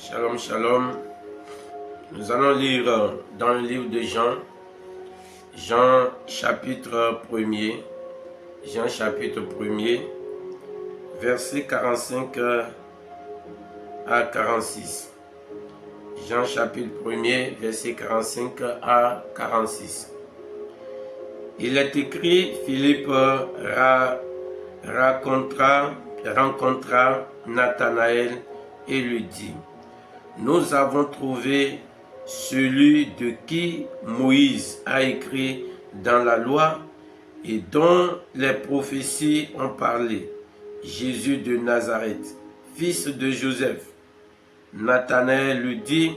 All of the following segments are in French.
Shalom, shalom. Nous allons lire dans le livre de Jean, Jean chapitre 1er, Jean chapitre 1er, versets 45 à 46. Jean chapitre 1er, versets 45 à 46. Il est écrit, Philippe rencontra Nathanaël et lui dit: nous avons trouvé celui de qui Moïse a écrit dans la loi et dont les prophéties ont parlé, Jésus de Nazareth, fils de Joseph. Nathanaël lui dit: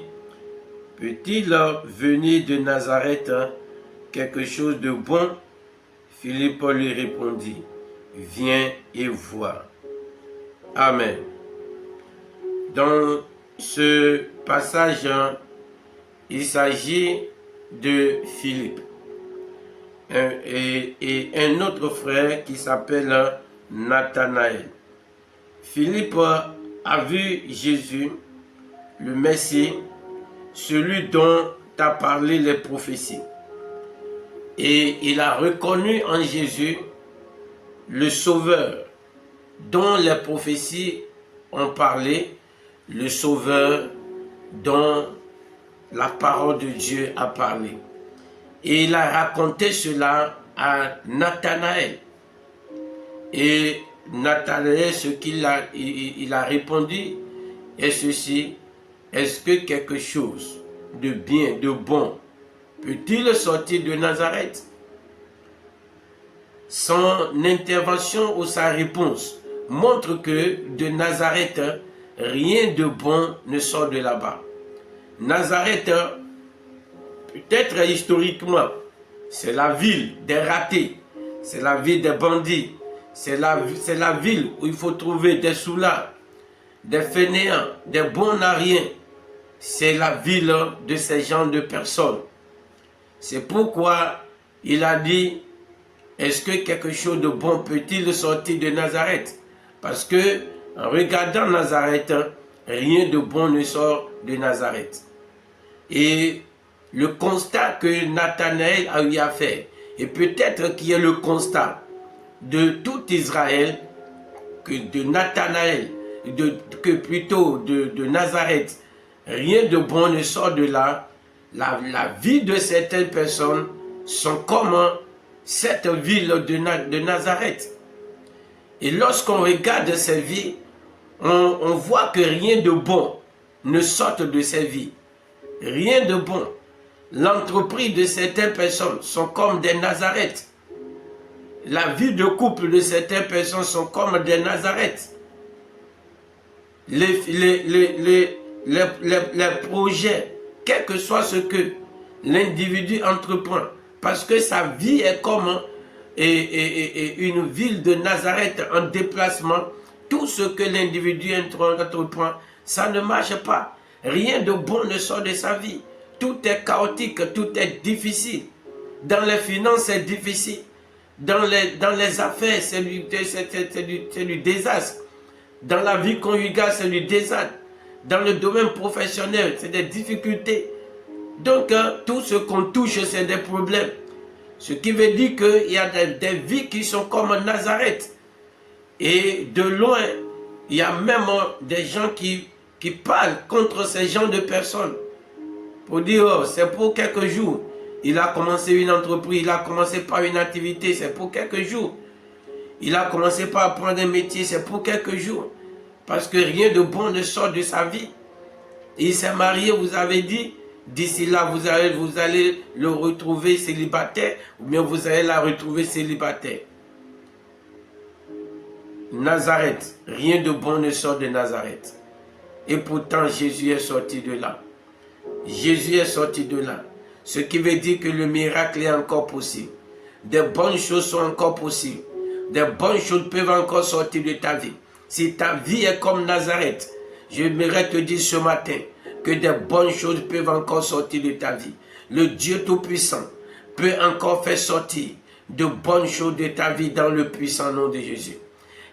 peut-il venir de Nazareth quelque chose de bon? Philippe lui répondit: viens et vois. Amen. Dans ce passage, il s'agit de Philippe et un autre frère qui s'appelle Nathanaël. Philippe a vu Jésus, le Messie, celui dont a parlé les prophéties. Et il a reconnu en Jésus le Sauveur dont les prophéties ont parlé, le Sauveur dont la parole de Dieu a parlé. Et il a raconté cela à Nathanaël. Et Nathanaël, ce qu'il a, il a répondu est ceci: est-ce que quelque chose de bien, de bon, peut-il sortir de Nazareth? Son intervention ou sa réponse montre que de Nazareth, rien de bon ne sort de là-bas. Nazareth, peut-être historiquement, c'est la ville des ratés, c'est la ville des bandits, c'est la ville où il faut trouver des soulards, des fainéants, des bons à rien. C'est la ville de ces genres de personnes. C'est pourquoi il a dit: est-ce que quelque chose de bon peut-il sortir de Nazareth? Parce que, en regardant Nazareth, rien de bon ne sort de Nazareth. Et le constat que Nathanaël a eu à faire, et peut-être qu'il y a le constat de tout Israël, que de Nathanaël, que plutôt de Nazareth, rien de bon ne sort de là. La vie de certaines personnes sont comme cette ville de Nazareth. Et lorsqu'on regarde ces vies, on voit que rien de bon ne sort de ces vies. Rien de bon. L'entreprise de certaines personnes sont comme des Nazareth. La vie de couple de certaines personnes sont comme des Nazareth. Les projets, quel que soit ce que l'individu entreprend, parce que sa vie est comme une ville de Nazareth en déplacement, tout ce que l'individu entreprend, ça ne marche pas. Rien de bon ne sort de sa vie. Tout est chaotique, tout est difficile. Dans les finances, c'est difficile. Dans les affaires, c'est du désastre. Dans la vie conjugale, c'est du désastre. Dans le domaine professionnel, c'est des difficultés. Donc, tout ce qu'on touche, c'est des problèmes. Ce qui veut dire qu'il y a des vies qui sont comme Nazareth. Et de loin, il y a même des gens qui parlent contre ces gens de personnes. Pour dire: oh, c'est pour quelques jours. Il a commencé une entreprise, il a commencé par une activité, c'est pour quelques jours. Il a commencé par apprendre un métier, c'est pour quelques jours. Parce que rien de bon ne sort de sa vie. Il s'est marié, vous avez dit, d'ici là, vous allez le retrouver célibataire, ou bien vous allez la retrouver célibataire. Nazareth, rien de bon ne sort de Nazareth. Et pourtant, Jésus est sorti de là. Jésus est sorti de là. Ce qui veut dire que le miracle est encore possible. Des bonnes choses sont encore possibles. Des bonnes choses peuvent encore sortir de ta vie. Si ta vie est comme Nazareth, j'aimerais te dire ce matin que des bonnes choses peuvent encore sortir de ta vie. Le Dieu Tout-Puissant peut encore faire sortir de bonnes choses de ta vie dans le puissant nom de Jésus.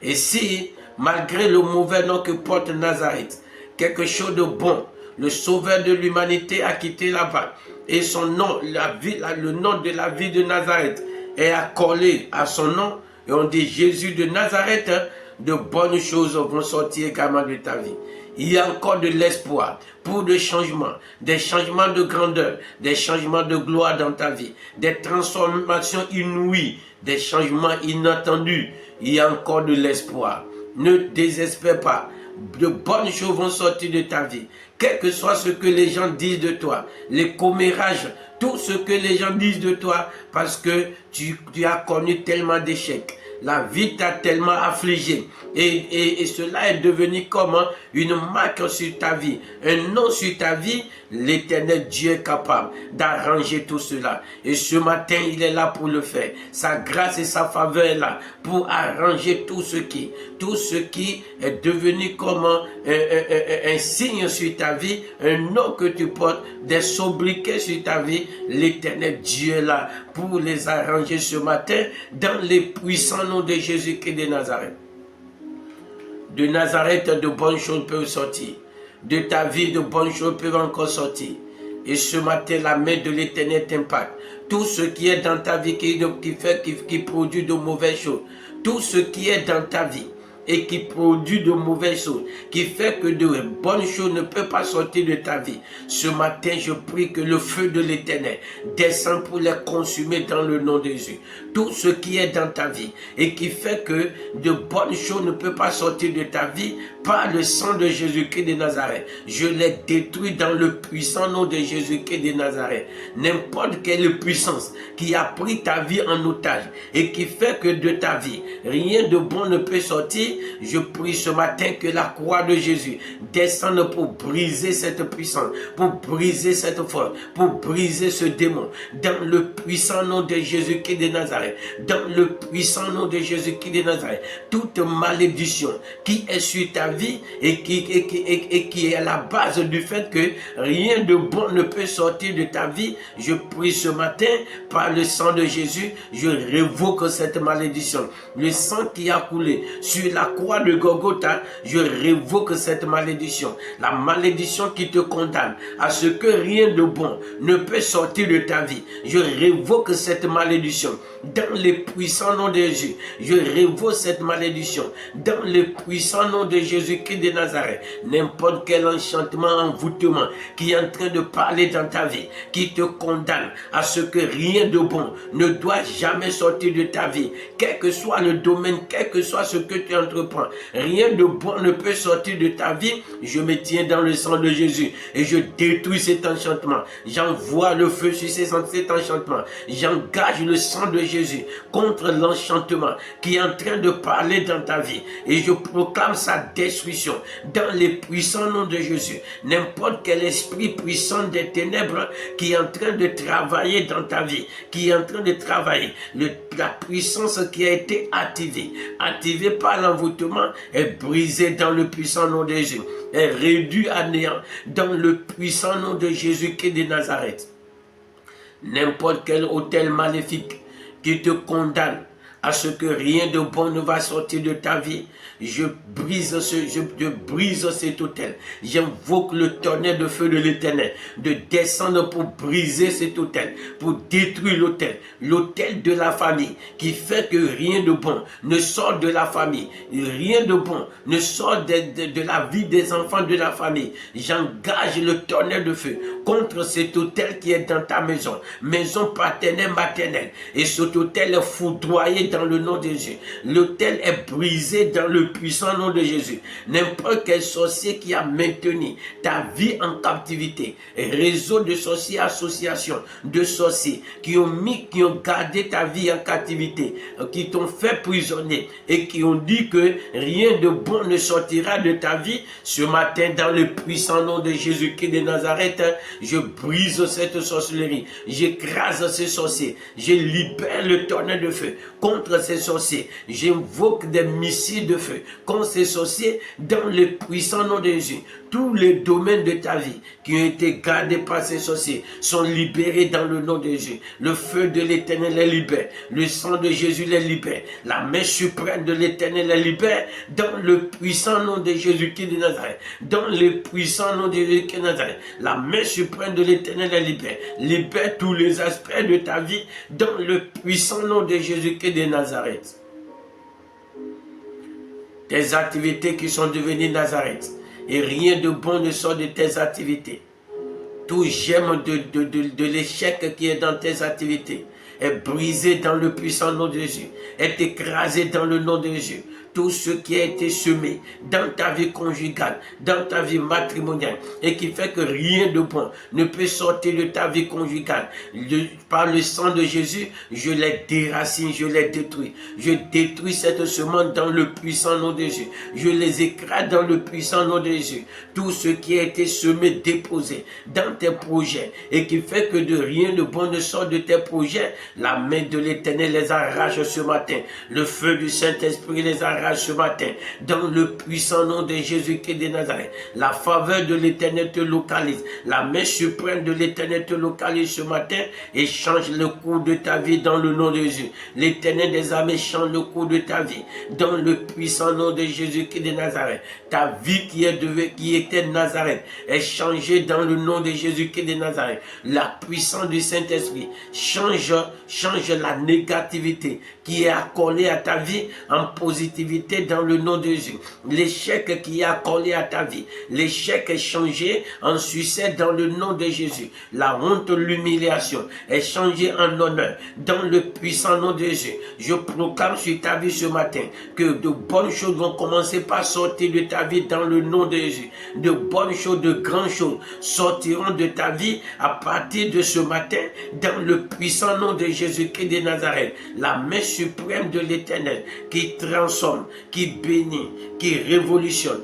Et si, malgré le mauvais nom que porte Nazareth, quelque chose de bon. Le sauveur de l'humanité a quitté là-bas. Et son nom, le nom de la ville de Nazareth est accolé à son nom. Et on dit Jésus de Nazareth, de bonnes choses vont sortir également de ta vie. Il y a encore de l'espoir pour des changements de grandeur, des changements de gloire dans ta vie, des transformations inouïes, des changements inattendus. Il y a encore de l'espoir. Ne désespère pas. De bonnes choses vont sortir de ta vie. Quel que soit ce que les gens disent de toi, les commérages, tout ce que les gens disent de toi, parce que tu as connu tellement d'échecs. La vie t'a tellement affligé. Et cela est devenu comme une marque sur ta vie, un nom sur ta vie. L'Éternel Dieu est capable d'arranger tout cela. Et ce matin, il est là pour le faire. Sa grâce et sa faveur est là pour arranger tout ce qui est devenu comme un signe sur ta vie, un nom que tu portes, des sobriquets sur ta vie. L'Éternel Dieu est là pour les arranger ce matin dans les puissants noms de Jésus-Christ de Nazareth. De Nazareth, de bonnes choses peuvent sortir. De ta vie, de bonnes choses peuvent encore sortir. Et ce matin, la main de l'Éternel t'impacte. Tout ce qui est dans ta vie qui produit de mauvaises choses. Tout ce qui est dans ta vie et qui produit de mauvaises choses, qui fait que de bonnes choses ne peuvent pas sortir de ta vie. Ce matin, je prie que le feu de l'Éternel descend pour les consumer dans le nom de Jésus. Tout ce qui est dans ta vie et qui fait que de bonnes choses ne peuvent pas sortir de ta vie par le sang de Jésus-Christ de Nazareth. Je les détruis dans le puissant nom de Jésus-Christ de Nazareth. N'importe quelle puissance qui a pris ta vie en otage et qui fait que de ta vie, rien de bon ne peut sortir, je prie ce matin que la croix de Jésus descende pour briser cette puissance, pour briser cette force, pour briser ce démon. Dans le puissant nom de Jésus-Christ de Nazareth, dans le puissant nom de Jésus-Christ de Nazareth, toute malédiction qui est sur ta vie et qui est à la base du fait que rien de bon ne peut sortir de ta vie, je prie ce matin par le sang de Jésus, je révoque cette malédiction. Le sang qui a coulé sur la croix de Golgotha, je révoque cette malédiction. La malédiction qui te condamne à ce que rien de bon ne peut sortir de ta vie. Je révoque cette malédiction. Dans les puissants noms de Jésus, je révoque cette malédiction. Dans les puissants noms de Jésus-Christ de Nazareth, n'importe quel enchantement, envoûtement qui est en train de parler dans ta vie, qui te condamne à ce que rien de bon ne doit jamais sortir de ta vie, quel que soit le domaine, quel que soit ce que tu entreprends, rien de bon ne peut sortir de ta vie. Je me tiens dans le sang de Jésus et je détruis cet enchantement. J'envoie le feu sur cet enchantement. J'engage le sang de Jésus contre l'enchantement qui est en train de parler dans ta vie et je proclame sa destruction dans les puissants noms de Jésus. N'importe quel esprit puissant des ténèbres qui est en train de travailler dans ta vie, qui est en train de travailler, la puissance qui a été activée par l'envoûtement est brisée dans le puissant nom de Jésus, est réduite à néant dans le puissant nom de Jésus-Christ de Nazareth. N'importe quel autel maléfique qui te condamne à ce que rien de bon ne va sortir de ta vie, je brise cet autel. J'invoque le tonnerre de feu de l'Éternel de descendre pour briser cet autel, pour détruire l'autel de la famille qui fait que rien de bon ne sort de la famille, rien de bon ne sort de la vie des enfants de la famille. J'engage le tonnerre de feu contre cet autel qui est dans ta maison paternelle, maternelle, et cet autel est foudroyé dans le nom de Jésus. L'autel est brisé dans le puissant nom de Jésus. N'importe quel sorcier qui a maintenu ta vie en captivité, réseau de sorciers, association de sorciers qui ont gardé ta vie en captivité, qui t'ont fait prisonnier et qui ont dit que rien de bon ne sortira de ta vie, ce matin dans le puissant nom de Jésus-Christ de Nazareth, je brise cette sorcellerie, j'écrase ces sorciers, je libère le tonnerre de feu contre contre ces sorciers. J'invoque des missiles de feu contre ces sorciers dans le puissant nom de Jésus. Tous les domaines de ta vie qui ont été gardés par ces sorciers sont libérés dans le nom de Jésus. Le feu de l'Éternel les libère. Le sang de Jésus les libère. La main suprême de l'Éternel les libère dans le puissant nom de Jésus-Christ de Nazareth. Dans le puissant nom de Jésus-Christ de Nazareth. La main suprême de l'Éternel les libère. Libère tous les aspects de ta vie dans le puissant nom de Jésus-Christ de Nazareth. Tes activités qui sont devenues Nazareth. Et rien de bon ne sort de tes activités. Tout gemme de l'échec qui est dans tes activités est brisé dans le puissant nom de Jésus, est écrasé dans le nom de Jésus. Tout ce qui a été semé dans ta vie conjugale, dans ta vie matrimoniale, et qui fait que rien de bon ne peut sortir de ta vie conjugale. Par le sang de Jésus, je les déracine, je les détruis. Je détruis cette semence dans le puissant nom de Jésus. Je les écrase dans le puissant nom de Jésus. Tout ce qui a été semé, déposé dans tes projets, et qui fait que de rien de bon ne sort de tes projets, la main de l'Éternel les arrache ce matin. Le feu du Saint-Esprit les arrache ce matin, dans le puissant nom de Jésus-Christ de Nazareth. La faveur de l'Éternel te localise, la main suprême de l'Éternel te localise ce matin et change le cours de ta vie dans le nom de Jésus. L'Éternel des armées change le cours de ta vie dans le puissant nom de Jésus-Christ de Nazareth. Ta vie qui était Nazareth est changée dans le nom de Jésus-Christ de Nazareth. La puissance du Saint-Esprit change la négativité qui est accolée à ta vie en positivité dans le nom de Jésus. L'échec qui est accolé à ta vie, l'échec est changé en succès dans le nom de Jésus. La honte, l'humiliation est changée en honneur dans le puissant nom de Jésus. Je proclame sur ta vie ce matin que de bonnes choses vont commencer par sortir de ta vie dans le nom de Jésus. De bonnes choses, de grandes choses sortiront de ta vie à partir de ce matin dans le puissant nom de Jésus-Christ de Nazareth. La main suprême de l'Éternel qui transforme, qui bénit, qui révolutionne.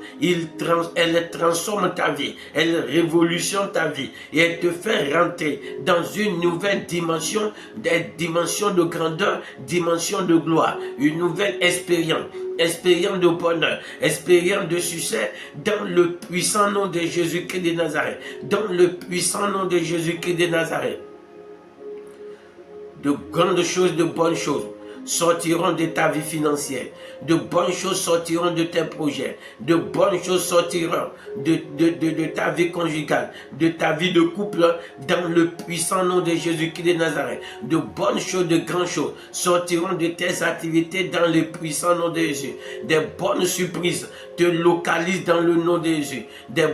Elle transforme ta vie, elle révolutionne ta vie et elle te fait rentrer dans une nouvelle dimension, des dimensions de grandeur, dimension de gloire, une nouvelle expérience de bonheur, expérience de succès dans le puissant nom de Jésus-Christ de Nazareth, dans le puissant nom de Jésus-Christ de Nazareth. De grandes choses, de bonnes choses sortiront de ta vie financière. De bonnes choses sortiront de tes projets. De bonnes choses sortiront de ta vie conjugale, de ta vie de couple, dans le puissant nom de Jésus-Christ de Nazareth. De bonnes choses, de grandes choses sortiront de tes activités dans le puissant nom de Jésus. Des bonnes surprises te localisent dans le nom de Jésus. Des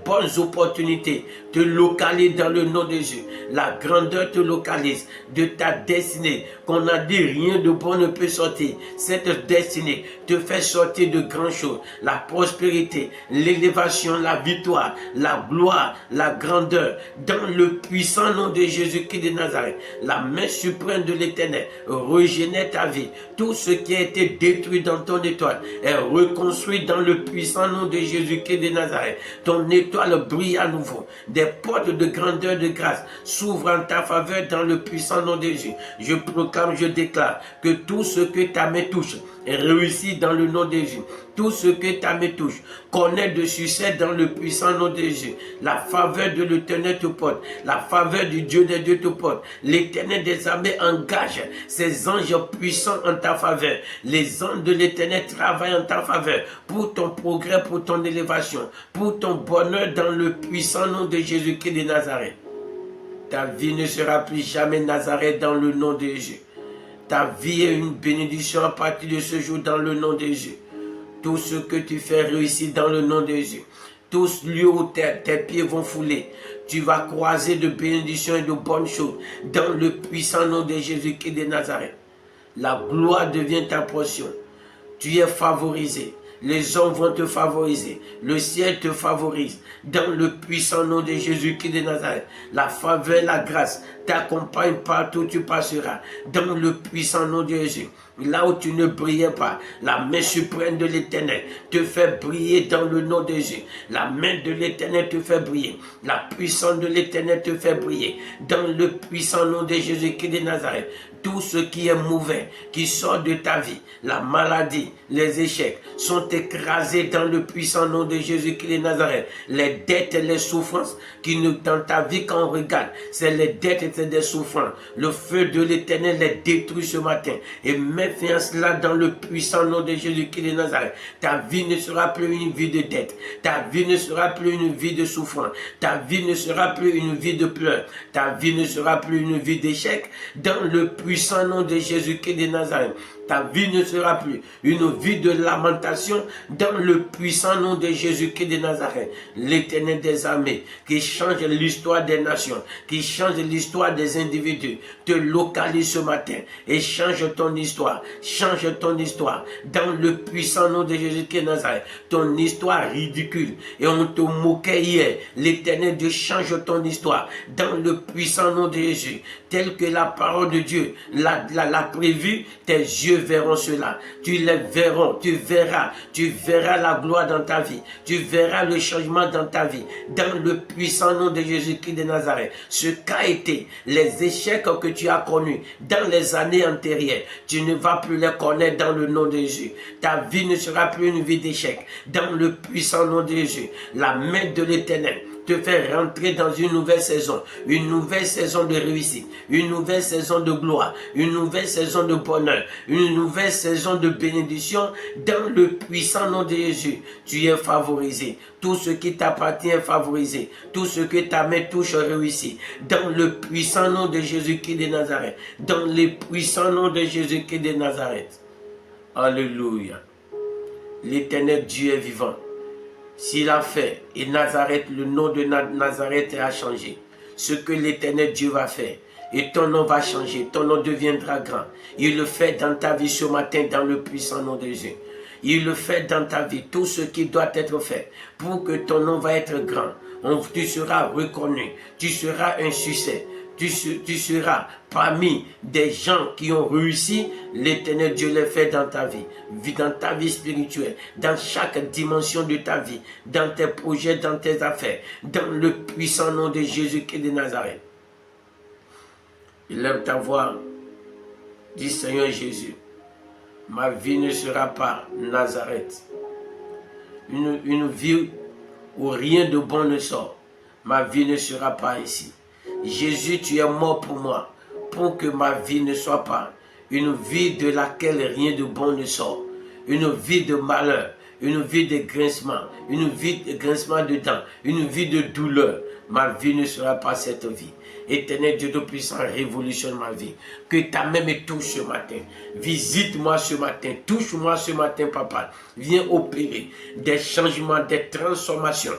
bonnes opportunités te localisent dans le nom de Jésus. La grandeur te localise de ta destinée. Qu'on a dit rien de bon ne peut sortir. Cette destinée te fait sortir de grandes choses. La prospérité, l'élévation, la victoire, la gloire, la grandeur. Dans le puissant nom de Jésus-Christ de Nazareth. La main suprême de l'Éternel régénère ta vie. Tout ce qui a été détruit dans ton étoile est reconstruit dans le puissant nom de Jésus-Christ de Nazareth. Ton étoile brille à nouveau. Des portes de grandeur, de grâce s'ouvrent en ta faveur dans le puissant nom de Jésus. Je proclame, je déclare que tout ce que ta main touche réussit dans le nom de Jésus. Tout ce que ta main touche connaît de succès dans le puissant nom de Jésus. La faveur de l'Éternel te porte. La faveur du Dieu des dieux te porte. L'Éternel des armées engage ses anges puissants en ta faveur. Les anges de l'Éternel travaillent en ta faveur pour ton progrès, pour ton élévation, pour ton bonheur dans le puissant nom de Jésus-Christ de Nazareth. Ta vie ne sera plus jamais Nazareth dans le nom de Jésus. Ta vie est une bénédiction à partir de ce jour dans le nom de Jésus. Tout ce que tu fais réussir dans le nom de Jésus. Tous lieux où tes pieds vont fouler, tu vas croiser de bénédictions et de bonnes choses dans le puissant nom de Jésus-Christ de Nazareth. La gloire devient ta portion. Tu es favorisé. Les hommes vont te favoriser. Le ciel te favorise. Dans le puissant nom de Jésus-Christ de Nazareth. La faveur, la grâce t'accompagne partout où tu passeras. Dans le puissant nom de Jésus. là où tu ne brillais pas, la main suprême de l'Éternel te fait briller dans le nom de Jésus. La main de l'Éternel te fait briller. La puissance de l'Éternel te fait briller. Dans le puissant nom de Jésus-Christ de Nazareth, tout ce qui est mauvais, qui sort de ta vie, la maladie, les échecs, sont écrasés dans le puissant nom de Jésus-Christ de Nazareth. Les dettes et les souffrances qui nous, dans ta vie, quand on regarde, c'est les dettes et c'est des souffrances. Le feu de l'Éternel les détruit ce matin. Et mets fin à cela dans le puissant nom de Jésus-Christ de Nazareth. Ta vie ne sera plus une vie de dette. Ta vie ne sera plus une vie de souffrance. Ta vie ne sera plus une vie de pleurs. Ta vie ne sera plus une vie d'échec. Dans le puissant nom de Jésus-Christ de Nazareth. Ta vie ne sera plus une vie de lamentation dans le puissant nom de Jésus-Christ de Nazareth. L'Éternel des armées qui change l'histoire des nations, qui change l'histoire des individus, te localise ce matin et change ton histoire. Change ton histoire dans le puissant nom de Jésus-Christ de Nazareth. Ton histoire ridicule et on te moquait hier. L'Éternel Dieu change ton histoire dans le puissant nom de Jésus. Tel que la parole de Dieu l'a prévu, tes yeux verront cela. Tu les verras, tu verras la gloire dans ta vie. Tu verras le changement dans ta vie. Dans le puissant nom de Jésus-Christ de Nazareth. Ce qu'a été les échecs que tu as connus dans les années antérieures, tu ne vas plus les connaître dans le nom de Jésus. Ta vie ne sera plus une vie d'échec. Dans le puissant nom de Jésus. La main de l'Éternel te fait rentrer dans une nouvelle saison de réussite, une nouvelle saison de gloire, une nouvelle saison de bonheur, une nouvelle saison de bénédiction dans le puissant nom de Jésus. Tu es favorisé. Tout ce qui t'appartient est favorisé. Tout ce que ta main touche réussit. Dans le puissant nom de Jésus-Christ de Nazareth. Dans le puissant nom de Jésus-Christ de Nazareth. Alléluia. L'Éternel Dieu est vivant. S'il a fait, et Nazareth, le nom de Nazareth a changé. Ce que l'Éternel Dieu va faire, et ton nom va changer, ton nom deviendra grand. Il le fait dans ta vie ce matin, dans le puissant nom de Jésus. Il le fait dans ta vie, tout ce qui doit être fait, pour que ton nom va être grand. Tu seras reconnu, tu seras un succès. Tu seras parmi des gens qui ont réussi. L'Éternel Dieu le fait dans ta vie, dans ta vie spirituelle, dans chaque dimension de ta vie, dans tes projets, dans tes affaires, dans le puissant nom de Jésus-Christ de Nazareth. Il aime ta voix, dit Seigneur Jésus, ma vie ne sera pas Nazareth, une vie où rien de bon ne sort. Ma vie ne sera pas ici. Jésus, tu es mort pour moi, pour que ma vie ne soit pas une vie de laquelle rien de bon ne sort, une vie de malheur, une vie de grincement, une vie de grincement de dents, une vie de douleur. Ma vie ne sera pas cette vie. Éternel Dieu Tout-Puissant, révolutionne ma vie. Que ta main me touche ce matin. Visite-moi ce matin. Touche-moi ce matin, papa. Viens opérer des changements, des transformations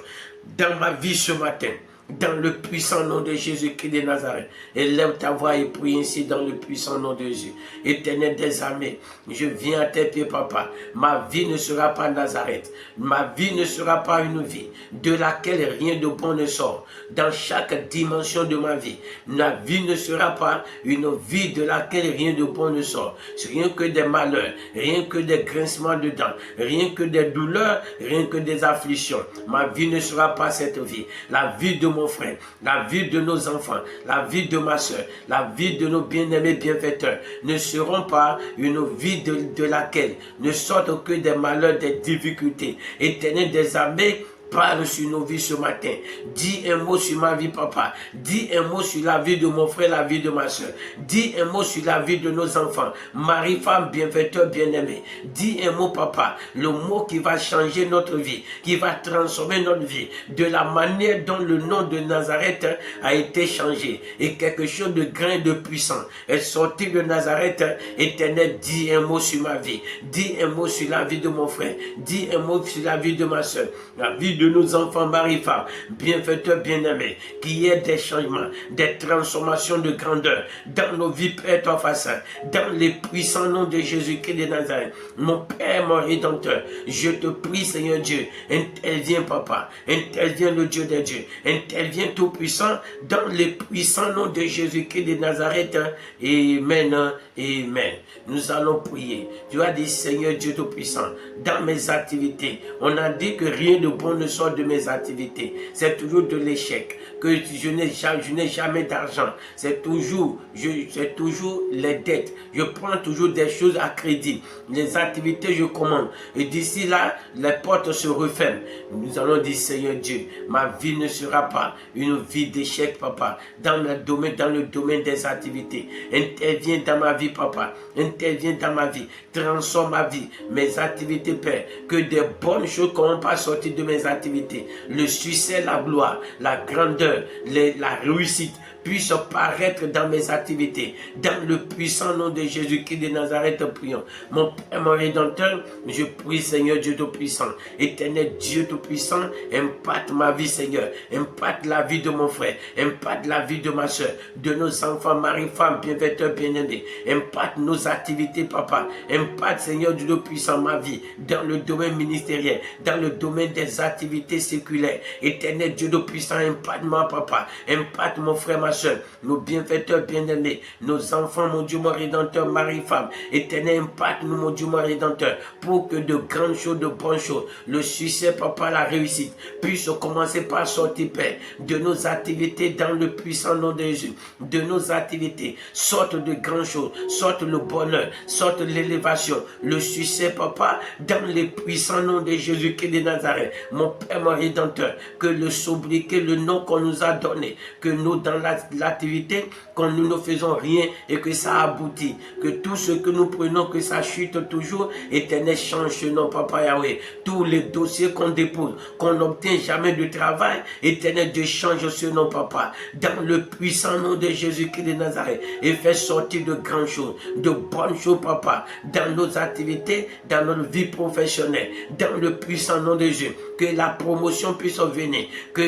dans ma vie ce matin. Dans le puissant nom de Jésus-Christ de Nazareth. Élève ta voix et prie ainsi dans le puissant nom de Jésus. Éternel des armées, je viens à tes pieds, papa. Ma vie ne sera pas Nazareth. Ma vie ne sera pas une vie de laquelle rien de bon ne sort. Dans chaque dimension de ma vie, ma vie ne sera pas une vie de laquelle rien de bon ne sort. Rien que des malheurs, rien que des grincements de dents, rien que des douleurs, rien que des afflictions. Ma vie ne sera pas cette vie. La vie de mon frère, la vie de nos enfants, la vie de ma soeur, la vie de nos bien-aimés bienfaiteurs ne seront pas une vie de laquelle ne sortent que des malheurs, des difficultés. Éternel des armées, parle sur nos vies ce matin. Dis un mot sur ma vie, papa. Dis un mot sur la vie de mon frère, la vie de ma soeur. Dis un mot sur la vie de nos enfants. Mari, femme, bienfaiteur, bien-aimé. Dis un mot, papa. Le mot qui va changer notre vie, qui va transformer notre vie de la manière dont le nom de Nazareth a été changé. Et quelque chose de grand et de puissant est sorti de Nazareth. Éternel, dis un mot sur ma vie. Dis un mot sur la vie de mon frère. Dis un mot sur la vie de ma soeur. La vie de de nos enfants, mari, femme, bienfaiteurs, bien-aimés, qu'il y ait des changements, des transformations de grandeur dans nos vies, Père, toi, face, dans les puissants noms de Jésus-Christ de Nazareth. Mon Père, mon Rédempteur, je te prie, Seigneur Dieu, interviens, Papa, interviens le Dieu des dieux, interviens tout-puissant dans les puissants noms de Jésus-Christ de Nazareth. Amen, amen. Nous allons prier. Tu as dit, Seigneur Dieu tout-puissant, dans mes activités, on a dit que rien de bon ne sort de mes activités. C'est toujours de l'échec, que je n'ai jamais d'argent. C'est toujours les dettes. Je prends toujours des choses à crédit. Les activités, je commande. Et d'ici là, les portes se referment. Nous allons dire, Seigneur Dieu, ma vie ne sera pas une vie d'échec, Papa, dans le domaine des activités. Interviens dans ma vie, Papa. Interviens dans ma vie. Transforme ma vie, mes activités, Père. Que des bonnes choses ne commencent pas sortir de mes activités. Le succès, la gloire, la grandeur, la réussite puisse paraître dans mes activités. Dans le puissant nom de Jésus-Christ de Nazareth, prions. Mon Père, mon Rédempteur, je prie, Seigneur Dieu Tout-Puissant, éternel Dieu Tout-Puissant, impacte ma vie, Seigneur. Impacte la vie de mon frère. Impacte la vie de ma soeur, de nos enfants, mari, femme, bienfaiteurs, bien-aimés. Impacte nos activités, Papa. Impacte, Seigneur Dieu Tout-Puissant, ma vie, dans le domaine ministériel, dans le domaine des activités séculaires. Éternel Dieu Tout-Puissant, impacte-moi, Papa. Impacte mon frère, ma soeur, nos bienfaiteurs bien-aimés, nos enfants, mon Dieu, mon Rédempteur, mari, femme. Éternel, impacte-nous, mon Dieu, mon Rédempteur, pour que de grandes choses, de bonnes choses, le succès, Papa, la réussite, puisse commencer par sortir, Père, de nos activités dans le puissant nom de Jésus. De nos activités, sorte de grandes choses, sorte le bonheur, sorte l'élévation, le succès, Papa, dans les puissants noms de Jésus-Christ de Nazareth. Mon Père, mon Rédempteur, que le sobriquet, le nom qu'on nous a donné, que nous, dans l'activité, quand nous ne faisons rien et que ça aboutit, que tout ce que nous prenons, que ça chute toujours, éternel, change ce nom, Papa Yahweh. Tous les dossiers qu'on dépose, qu'on n'obtient jamais de travail, éternel, Dieu change ce nom, Papa, dans le puissant nom de Jésus-Christ de Nazareth, et fait sortir de grandes choses, de bonnes choses, Papa, dans nos activités, dans notre vie professionnelle, dans le puissant nom de Jésus, que la promotion puisse venir, que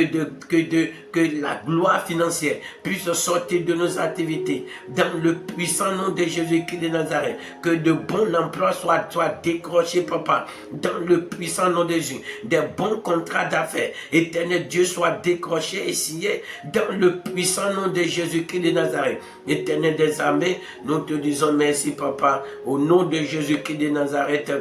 la gloire financière puisse sortir de nos activités, dans le puissant nom de Jésus-Christ de Nazareth, que de bons emplois soient décrochés, Papa, dans le puissant nom de Jésus, des bons contrats d'affaires, éternel Dieu, soient décrochés et signés, dans le puissant nom de Jésus-Christ de Nazareth. Éternel des armées, nous te disons merci, Papa, au nom de Jésus-Christ de Nazareth.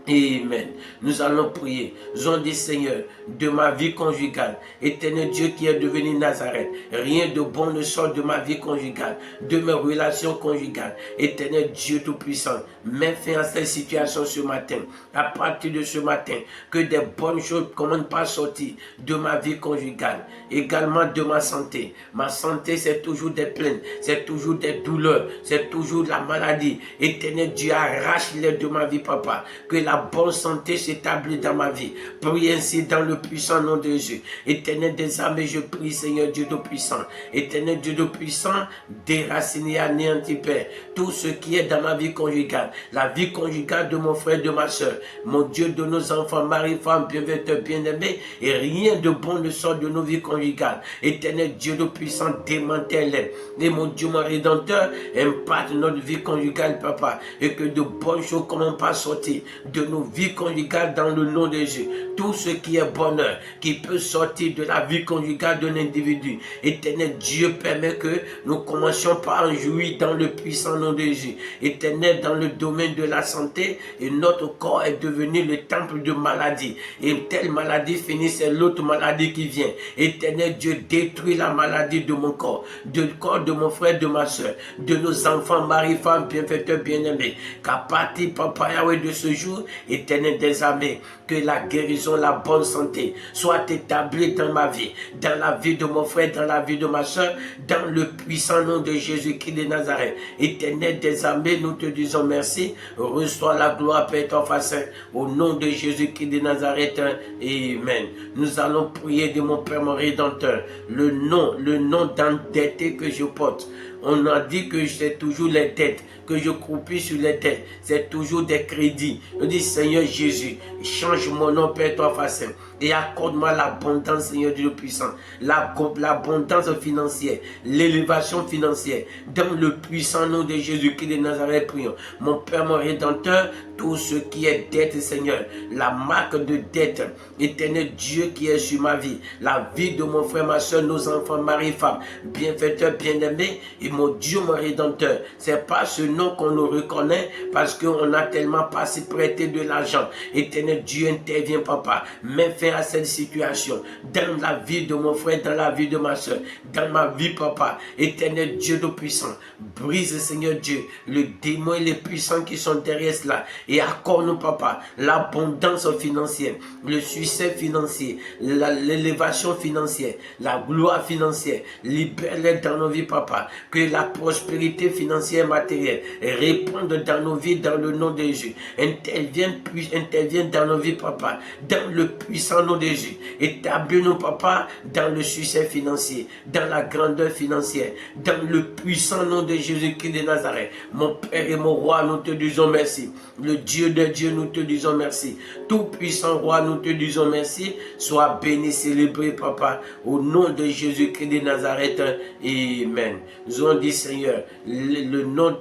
Amen. Nous allons prier. Nous allons dire, Seigneur, de ma vie conjugale, éternel Dieu qui est devenu Nazareth, rien de bon ne sort de ma vie conjugale, de mes relations conjugales. Éternel Dieu Tout-Puissant, mets fin à cette situation ce matin. À partir de ce matin, que des bonnes choses ne commencent pas à sortir de ma vie conjugale. Également de ma santé. Ma santé, c'est toujours des plaintes, c'est toujours des douleurs, c'est toujours la maladie. Éternel Dieu, arrache-les de ma vie, Papa. Que la bonne santé s'établit dans ma vie. Prie ainsi dans le puissant nom de Jésus. Éternel des armées, je prie, Seigneur Dieu Tout-Puissant. Éternel Dieu Tout-Puissant, déraciner, anéantir, Père, tout ce qui est dans ma vie conjugale. La vie conjugale de mon frère, de ma soeur. Mon Dieu, de nos enfants, mari, femme, bienfaiteurs, bien-aimés. Et rien de bon ne sort de nos vies conjugales. Éternel Dieu Tout-Puissant, démantèle-les. Et mon Dieu, mon Rédempteur, impacte notre vie conjugale, Papa. Et que de bonnes choses commencent pas à sortir de nos vies conjugales dans le nom de Jésus. Tout ce qui est bonheur, qui peut sortir de la vie conjugale d'un individu. Éternel Dieu, permet que nous commencions par en jouir dans le puissant nom de Jésus. Éternel, dans le domaine de la santé, et notre corps est devenu le temple de maladie. Et telle maladie finit, c'est l'autre maladie qui vient. Éternel Dieu, détruis la maladie de mon corps, du corps de mon frère, de ma soeur, de nos enfants, mari, femme, bienfaiteurs, bien-aimés. Qu'à partir, Papa Yahweh, de ce jour, éternel des armées, que la guérison, la bonne santé soit établie dans ma vie, dans la vie de mon frère, dans la vie de ma soeur, dans le puissant nom de Jésus-Christ de Nazareth. Éternel des armées, nous te disons merci. Reçois la gloire, Père, ton face, au nom de Jésus-Christ de Nazareth. Amen. Nous allons prier de mon Père, mon Rédempteur, le nom d'endetté que je porte. On a dit que c'est toujours les dettes, que je croupis sur les dettes. C'est toujours des crédits. Je dis, Seigneur Jésus, change mon nom, Père, toi, facile. Et accorde-moi l'abondance, Seigneur Dieu puissant. L'abondance financière, l'élévation financière. Dans le puissant nom de Jésus-Christ de Nazareth, prions. Mon Père, mon Rédempteur, tout ce qui est dette, Seigneur, la marque de dette, éternel Dieu qui est sur ma vie, la vie de mon frère, ma soeur, nos enfants, mari, femme, bienfaiteur, bien-aimé, et mon Dieu, mon Rédempteur, c'est pas ce nom qu'on nous reconnaît parce qu'on a tellement passé prêté de l'argent. Éternel Dieu, intervient, papa, mets fin à cette situation, dans la vie de mon frère, dans la vie de ma soeur, dans ma vie, papa, éternel Dieu de puissant, brise, Seigneur Dieu, le démon et les puissants qui sont derrière cela, et accorde-nous, papa, l'abondance financière, le succès financier, l'élévation financière, la gloire financière. Libère-les dans nos vies, papa. Que la prospérité financière matérielle réponde dans nos vies dans le nom de Jésus. Intervienne dans nos vies, papa, dans le puissant nom de Jésus. Établis-nous, papa, dans le succès financier, dans la grandeur financière, dans le puissant nom de Jésus-Christ de Nazareth. Mon Père et mon Roi, nous te disons merci. Le Dieu de Dieu, nous te disons merci. Tout puissant Roi, nous te disons merci. Sois béni, célébré, papa, au nom de Jésus-Christ de Nazareth. Amen. Nous avons dit, Seigneur, le nom,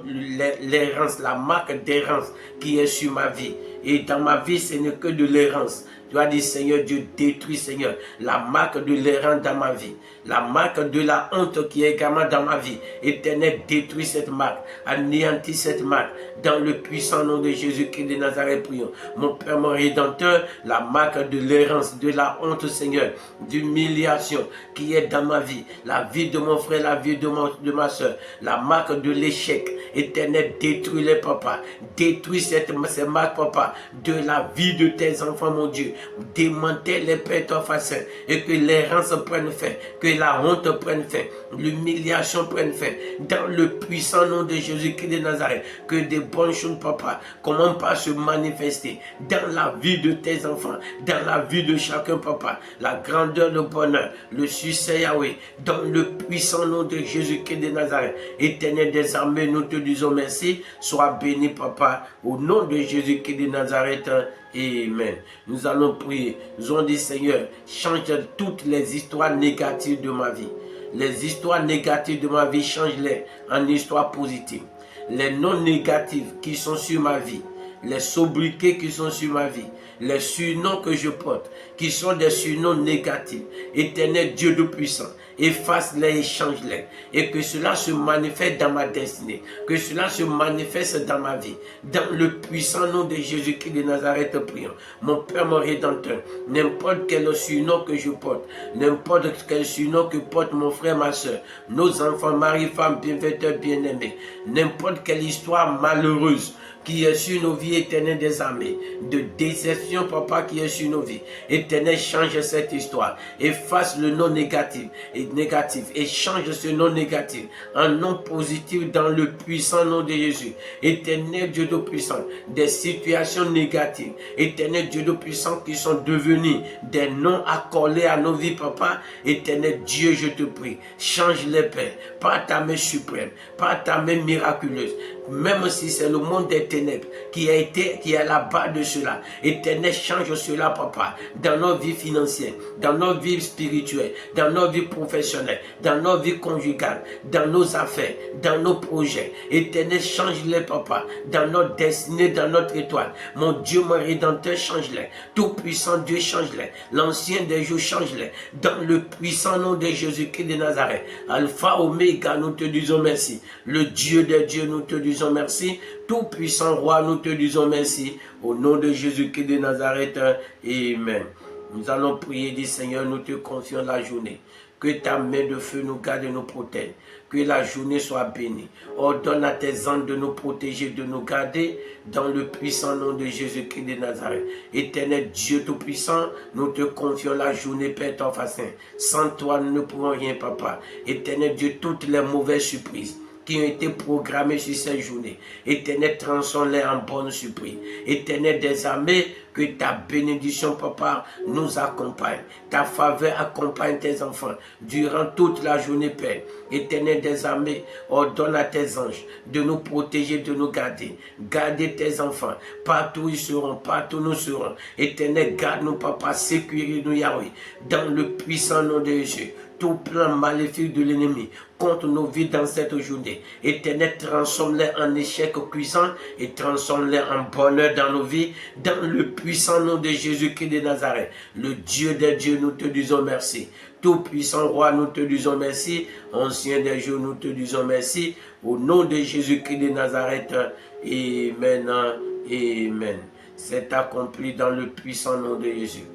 l'errance, la marque d'errance qui est sur ma vie. Et dans ma vie, ce n'est que de l'errance. Tu as dit, Seigneur Dieu, détruis, Seigneur, la marque de l'errance dans ma vie. La marque de la honte qui est également dans ma vie. Éternel, détruis cette marque. Anéantis cette marque. Dans le puissant nom de Jésus-Christ de Nazareth, prions. Mon Père, mon Rédempteur, la marque de l'errance, de la honte, Seigneur, d'humiliation qui est dans ma vie. La vie de mon frère, la vie de ma soeur. La marque de l'échec. Éternel, détruis-les, papa. Détruis ces marques, papa, de la vie de tes enfants, mon Dieu. Démantèle les pères façons et que l'errance prenne fin, que la honte prenne fin, l'humiliation prenne fin, dans le puissant nom de Jésus-Christ de Nazareth, que des bonnes choses, papa, commencent par se manifester dans la vie de tes enfants, dans la vie de chacun, papa, la grandeur, le bonheur, le succès, Yahweh, dans le puissant nom de Jésus-Christ de Nazareth. Éternel des armées, nous te disons merci, sois béni, papa, au nom de Jésus-Christ de Nazareth. Amen. Nous allons prier. Nous allons dire, Seigneur, change toutes les histoires négatives de ma vie. Les histoires négatives de ma vie, change-les en histoires positives. Les non négatives qui sont sur ma vie, les sobriquets qui sont sur ma vie, les surnoms que je porte, qui sont des surnoms négatifs. Éternel Dieu de puissant, efface-les et change-les. Et que cela se manifeste dans ma destinée. Que cela se manifeste dans ma vie. Dans le puissant nom de Jésus-Christ de Nazareth, prions. Mon Père, mon Rédempteur, n'importe quel surnom que je porte, n'importe quel surnom que porte mon frère, ma soeur, nos enfants, mari, femme, bienfaiteurs, bien-aimés, n'importe quelle histoire malheureuse qui est sur nos vies, Éternel des armées, de déception, papa, qui est sur nos vies. Éternel, change cette histoire. Efface le nom négatif et change ce nom négatif en nom positif dans le puissant nom de Jésus. Éternel Dieu de puissant, des situations négatives, Éternel Dieu de puissant qui sont devenus des noms accolés à nos vies, papa. Éternel Dieu, je te prie, change les pères, par ta main suprême, par ta main miraculeuse, même si c'est le monde des ténèbres qui est là-bas de cela. Éternel, change cela, papa, dans nos vies financières, dans nos vies spirituelles, dans nos vies professionnelles, dans nos vies conjugales, dans nos affaires, dans nos projets. Éternel, change-les, papa, dans notre destinée, dans notre étoile. Mon Dieu, mon Rédempteur, change-les. Tout-puissant Dieu, change-les. L'ancien des jours, change-les. Dans le puissant nom de Jésus-Christ de Nazareth. Alpha, Oméga, nous te disons merci. Le Dieu des dieux, nous te disons merci. Tout-puissant Roi, nous te disons merci. Au nom de Jésus-Christ de Nazareth. Amen. Nous allons prier, dit Seigneur, nous te confions la journée. Que ta main de feu nous garde et nous protège. Que la journée soit bénie. Ordonne à tes anges de nous protéger, de nous garder dans le puissant nom de Jésus-Christ de Nazareth. Éternel Dieu Tout-Puissant, nous te confions la journée, Père ton Fassin. Sans toi, nous ne pouvons rien, papa. Éternel Dieu, toutes les mauvaises surprises qui ont été programmées sur cette journée. Éternel, transforme-les en bonnes surprises. Éternel des armées, Que ta bénédiction, papa, nous accompagne. Ta faveur accompagne tes enfants durant toute la journée, Père. Éternel des armées, ordonne à tes anges de nous protéger, de nous garder. Gardez tes enfants. Partout ils seront, partout nous serons. Éternel, garde-nous, papa, sécurise-nous, Yahweh. Dans le puissant nom de Jésus. Tout plan maléfique de l'ennemi contre nos vies dans cette journée. Éternel, transforme-les en échec cuisant et transforme-les en bonheur dans nos vies, dans le puissant nom de Jésus-Christ de Nazareth. Le Dieu des dieux, nous te disons merci. Tout-puissant roi, nous te disons merci. Ancien des jours, nous te disons merci. Au nom de Jésus-Christ de Nazareth. Amen. Amen. C'est accompli dans le puissant nom de Jésus.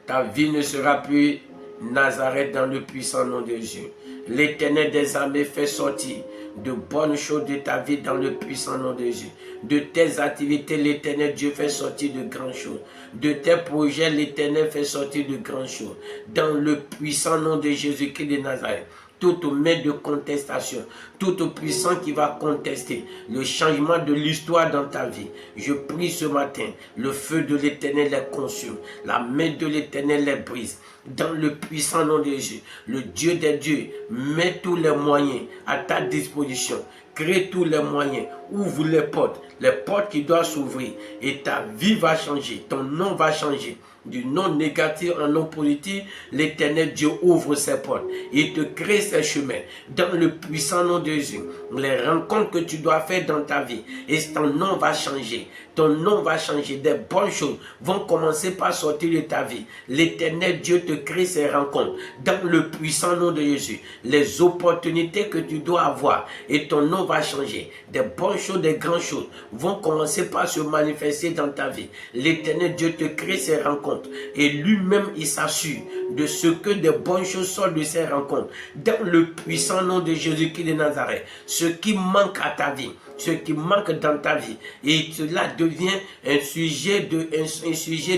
Ta vie ne sera plus Nazareth dans le puissant nom de Jésus. L'Éternel des armées fait sortir de bonnes choses de ta vie dans le puissant nom de Jésus. De tes activités, l'Éternel Dieu fait sortir de grandes choses. De tes projets, l'Éternel fait sortir de grandes choses. Dans le puissant nom de Jésus-Christ de Nazareth. Toute main de contestation, toute puissance qui va contester le changement de l'histoire dans ta vie. Je prie ce matin, le feu de l'Éternel les consume, la main de l'Éternel les brise. Dans le puissant nom de Jésus, le Dieu des dieux, met tous les moyens à ta disposition. Crée tous les moyens, ouvre les portes qui doivent s'ouvrir et ta vie va changer, ton nom va changer. Du nom négatif en nom positif, l'Éternel Dieu ouvre ses portes. Il te crée ses chemins. Dans le puissant nom de Jésus, les rencontres que tu dois faire dans ta vie, et ton nom va changer. Ton nom va changer. Des bonnes choses vont commencer par sortir de ta vie. L'Éternel Dieu te crée ces rencontres. Dans le puissant nom de Jésus, les opportunités que tu dois avoir, et ton nom va changer. Des bonnes choses, des grandes choses vont commencer par se manifester dans ta vie. L'Éternel Dieu te crée ces rencontres. Et lui-même, il s'assure de ce que des bonnes choses sortent de ces rencontres. Dans le puissant nom de Jésus-Christ de Nazareth, ce qui manque à ta vie, ce qui manque dans ta vie, et cela devient un sujet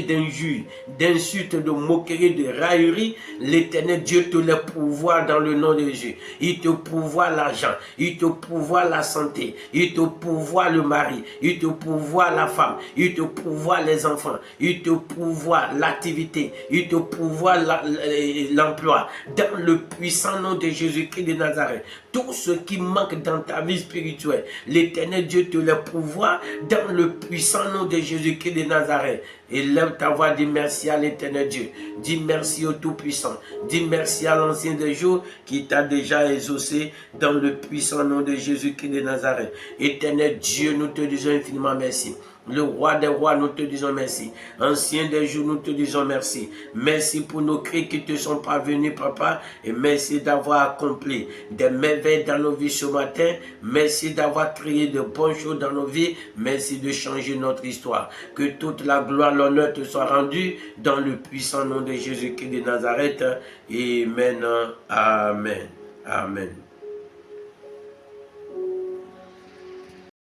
d'injure, d'insulte, de moquerie, de raillerie, l'Éternel Dieu te le pourvoit dans le nom de Jésus. Il te pourvoit l'argent, il te pourvoit la santé, il te pourvoit le mari, il te pourvoit la femme, il te pourvoit les enfants, il te pourvoit l'activité, il te pourvoit l'emploi. Dans le puissant nom de Jésus-Christ de Nazareth, tout ce qui manque dans ta vie spirituelle, l'Éternel Dieu te le pourvoit dans le puissant nom de Jésus-Christ de Nazareth. Élève ta voix, dis merci à l'Éternel Dieu. Dis merci au Tout-Puissant. Dis merci à l'Ancien des jours qui t'a déjà exaucé dans le puissant nom de Jésus-Christ de Nazareth. Éternel Dieu, nous te disons infiniment merci. Le roi des rois, nous te disons merci. Ancien des jours, nous te disons merci. Merci pour nos cris qui te sont parvenus, papa. Et merci d'avoir accompli des merveilles dans nos vies ce matin. Merci d'avoir créé de bonnes choses dans nos vies. Merci de changer notre histoire. Que toute la gloire, l'honneur te soit rendue dans le puissant nom de Jésus-Christ de Nazareth. Amen. Amen. Amen.